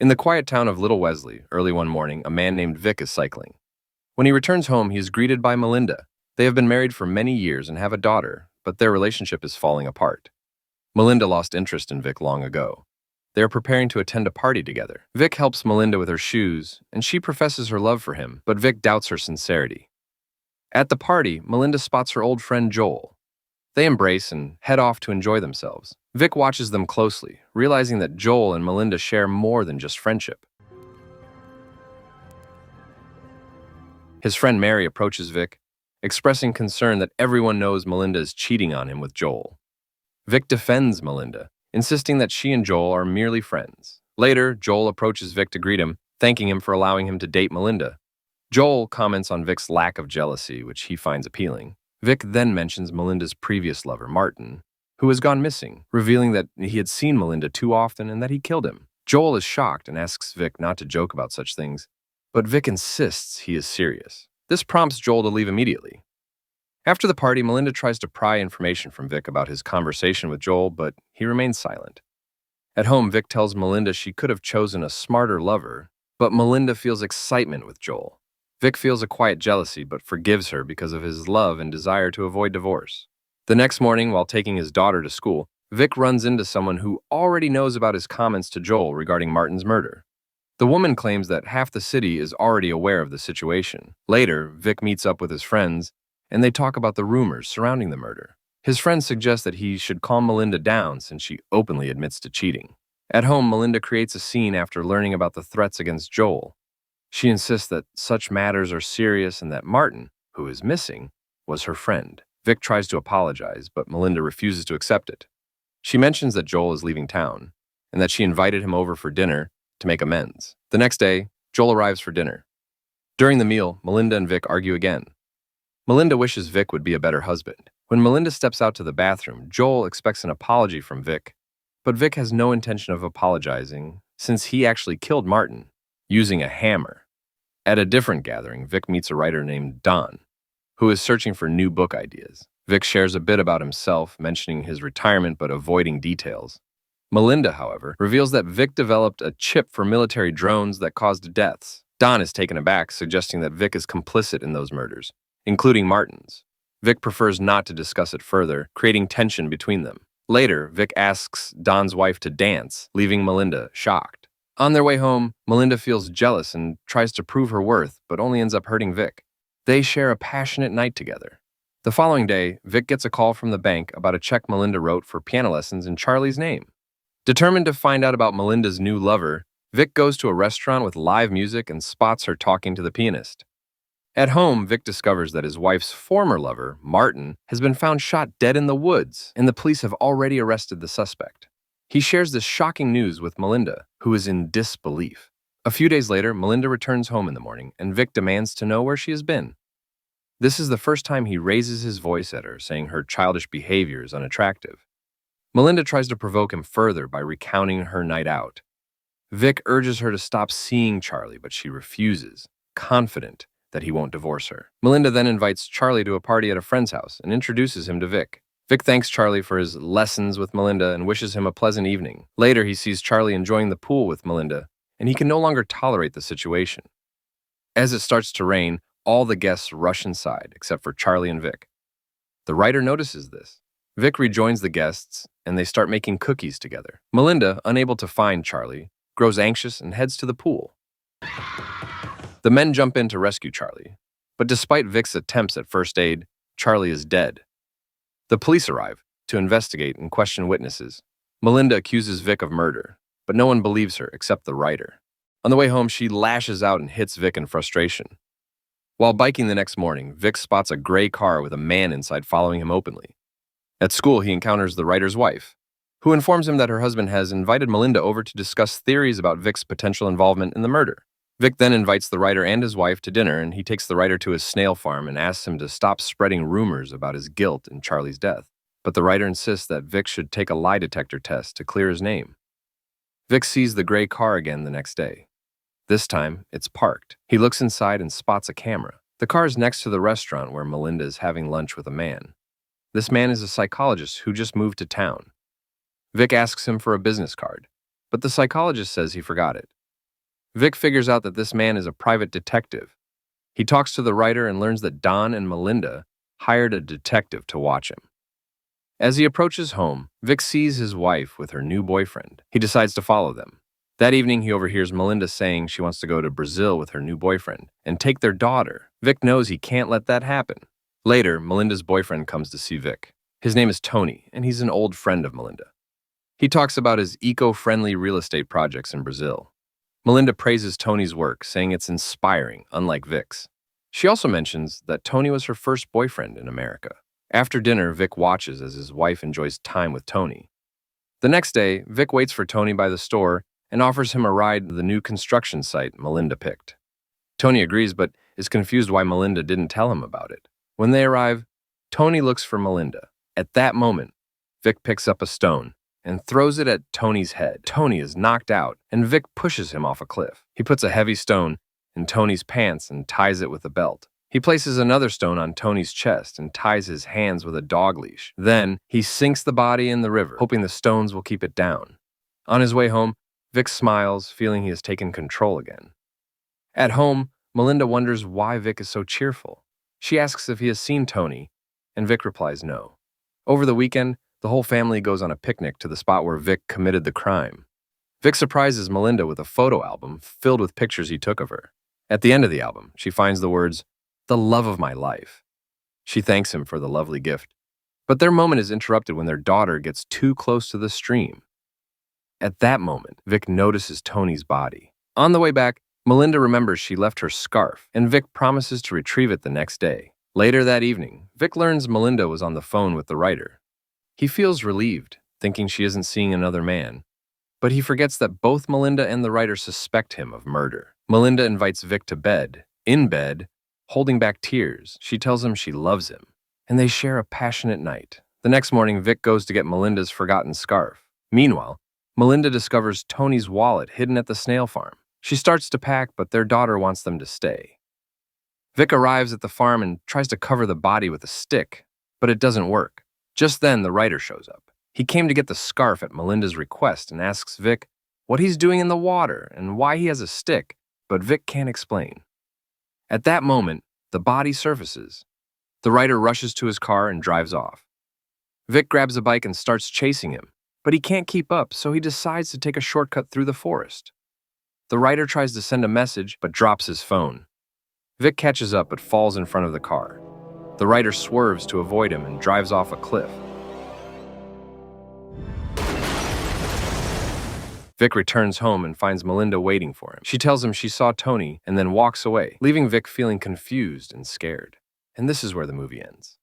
In the quiet town of Little Wesley, early one morning, a man named Vic is cycling. When he returns home, he is greeted by Melinda. They have been married for many years and have a daughter, but their relationship is falling apart. Melinda lost interest in Vic long ago. They are preparing to attend a party together. Vic helps Melinda with her shoes, and she professes her love for him, but Vic doubts her sincerity. At the party, Melinda spots her old friend Joel. They embrace and head off to enjoy themselves. Vic watches them closely, realizing that Joel and Melinda share more than just friendship. His friend Mary approaches Vic, expressing concern that everyone knows Melinda is cheating on him with Joel. Vic defends Melinda, insisting that she and Joel are merely friends. Later, Joel approaches Vic to greet him, thanking him for allowing him to date Melinda. Joel comments on Vic's lack of jealousy, which he finds appealing. Vic then mentions Melinda's previous lover, Martin, who has gone missing, revealing that he had seen Melinda too often and that he killed him. Joel is shocked and asks Vic not to joke about such things, but Vic insists he is serious. This prompts Joel to leave immediately. After the party, Melinda tries to pry information from Vic about his conversation with Joel, but he remains silent. At home, Vic tells Melinda she could have chosen a smarter lover, but Melinda feels excitement with Joel. Vic feels a quiet jealousy, but forgives her because of his love and desire to avoid divorce. The next morning, while taking his daughter to school, Vic runs into someone who already knows about his comments to Joel regarding Martin's murder. The woman claims that half the city is already aware of the situation. Later, Vic meets up with his friends, and they talk about the rumors surrounding the murder. His friends suggest that he should calm Melinda down since she openly admits to cheating. At home, Melinda creates a scene after learning about the threats against Joel. She insists that such matters are serious and that Martin, who is missing, was her friend. Vic tries to apologize, but Melinda refuses to accept it. She mentions that Joel is leaving town and that she invited him over for dinner to make amends. The next day, Joel arrives for dinner. During the meal, Melinda and Vic argue again. Melinda wishes Vic would be a better husband. When Melinda steps out to the bathroom, Joel expects an apology from Vic, but Vic has no intention of apologizing since he actually killed Martin using a hammer. At a different gathering, Vic meets a writer named Don, who is searching for new book ideas. Vic shares a bit about himself, mentioning his retirement but avoiding details. Melinda, however, reveals that Vic developed a chip for military drones that caused deaths. Don is taken aback, suggesting that Vic is complicit in those murders, including Martin's. Vic prefers not to discuss it further, creating tension between them. Later, Vic asks Don's wife to dance, leaving Melinda shocked. On their way home, Melinda feels jealous and tries to prove her worth, but only ends up hurting Vic. They share a passionate night together. The following day, Vic gets a call from the bank about a check Melinda wrote for piano lessons in Charlie's name. Determined to find out about Melinda's new lover, Vic goes to a restaurant with live music and spots her talking to the pianist. At home, Vic discovers that his wife's former lover, Martin, has been found shot dead in the woods, and the police have already arrested the suspect. He shares this shocking news with Melinda, who is in disbelief. A few days later, Melinda returns home in the morning, and Vic demands to know where she has been. This is the first time he raises his voice at her, saying her childish behavior is unattractive. Melinda tries to provoke him further by recounting her night out. Vic urges her to stop seeing Charlie, but she refuses, confident that he won't divorce her. Melinda then invites Charlie to a party at a friend's house and introduces him to Vic. Vic thanks Charlie for his lessons with Melinda and wishes him a pleasant evening. Later, he sees Charlie enjoying the pool with Melinda, and he can no longer tolerate the situation. As it starts to rain, all the guests rush inside, except for Charlie and Vic. The writer notices this. Vic rejoins the guests, and they start making cookies together. Melinda, unable to find Charlie, grows anxious and heads to the pool. The men jump in to rescue Charlie, but despite Vic's attempts at first aid, Charlie is dead. The police arrive to investigate and question witnesses. Melinda accuses Vic of murder, but no one believes her except the writer. On the way home, she lashes out and hits Vic in frustration. While biking the next morning, Vic spots a gray car with a man inside following him openly. At school, he encounters the writer's wife, who informs him that her husband has invited Melinda over to discuss theories about Vic's potential involvement in the murder. Vic then invites the writer and his wife to dinner, and he takes the writer to his snail farm and asks him to stop spreading rumors about his guilt in Charlie's death. But the writer insists that Vic should take a lie detector test to clear his name. Vic sees the gray car again the next day. This time, it's parked. He looks inside and spots a camera. The car is next to the restaurant where Melinda is having lunch with a man. This man is a psychologist who just moved to town. Vic asks him for a business card, but the psychologist says he forgot it. Vic figures out that this man is a private detective. He talks to the writer and learns that Don and Melinda hired a detective to watch him. As he approaches home, Vic sees his wife with her new boyfriend. He decides to follow them. That evening, he overhears Melinda saying she wants to go to Brazil with her new boyfriend and take their daughter. Vic knows he can't let that happen. Later, Melinda's boyfriend comes to see Vic. His name is Tony, and he's an old friend of Melinda. He talks about his eco-friendly real estate projects in Brazil. Melinda praises Tony's work, saying it's inspiring, unlike Vic's. She also mentions that Tony was her first boyfriend in America. After dinner, Vic watches as his wife enjoys time with Tony. The next day, Vic waits for Tony by the store and offers him a ride to the new construction site Melinda picked. Tony agrees, but is confused why Melinda didn't tell him about it. When they arrive, Tony looks for Melinda. At that moment, Vic picks up a stone and throws it at Tony's head. Tony is knocked out, and Vic pushes him off a cliff. He puts a heavy stone in Tony's pants and ties it with a belt. He places another stone on Tony's chest and ties his hands with a dog leash. Then, he sinks the body in the river, hoping the stones will keep it down. On his way home, Vic smiles, feeling he has taken control again. At home, Melinda wonders why Vic is so cheerful. She asks if he has seen Tony, and Vic replies no. Over the weekend, the whole family goes on a picnic to the spot where Vic committed the crime. Vic surprises Melinda with a photo album filled with pictures he took of her. At the end of the album, she finds the words, "The love of my life." She thanks him for the lovely gift. But their moment is interrupted when their daughter gets too close to the stream. At that moment, Vic notices Tony's body. On the way back, Melinda remembers she left her scarf, and Vic promises to retrieve it the next day. Later that evening, Vic learns Melinda was on the phone with the writer. He feels relieved, thinking she isn't seeing another man. But he forgets that both Melinda and the writer suspect him of murder. Melinda invites Vic to bed. In bed, holding back tears, she tells him she loves him, and they share a passionate night. The next morning, Vic goes to get Melinda's forgotten scarf. Meanwhile, Melinda discovers Tony's wallet hidden at the snail farm. She starts to pack, but their daughter wants them to stay. Vic arrives at the farm and tries to cover the body with a stick, but it doesn't work. Just then, the writer shows up. He came to get the scarf at Melinda's request and asks Vic what he's doing in the water and why he has a stick, but Vic can't explain. At that moment, the body surfaces. The writer rushes to his car and drives off. Vic grabs a bike and starts chasing him, but he can't keep up, so he decides to take a shortcut through the forest. The writer tries to send a message, but drops his phone. Vic catches up but falls in front of the car. The writer swerves to avoid him and drives off a cliff. Vic returns home and finds Melinda waiting for him. She tells him she saw Tony and then walks away, leaving Vic feeling confused and scared. And this is where the movie ends.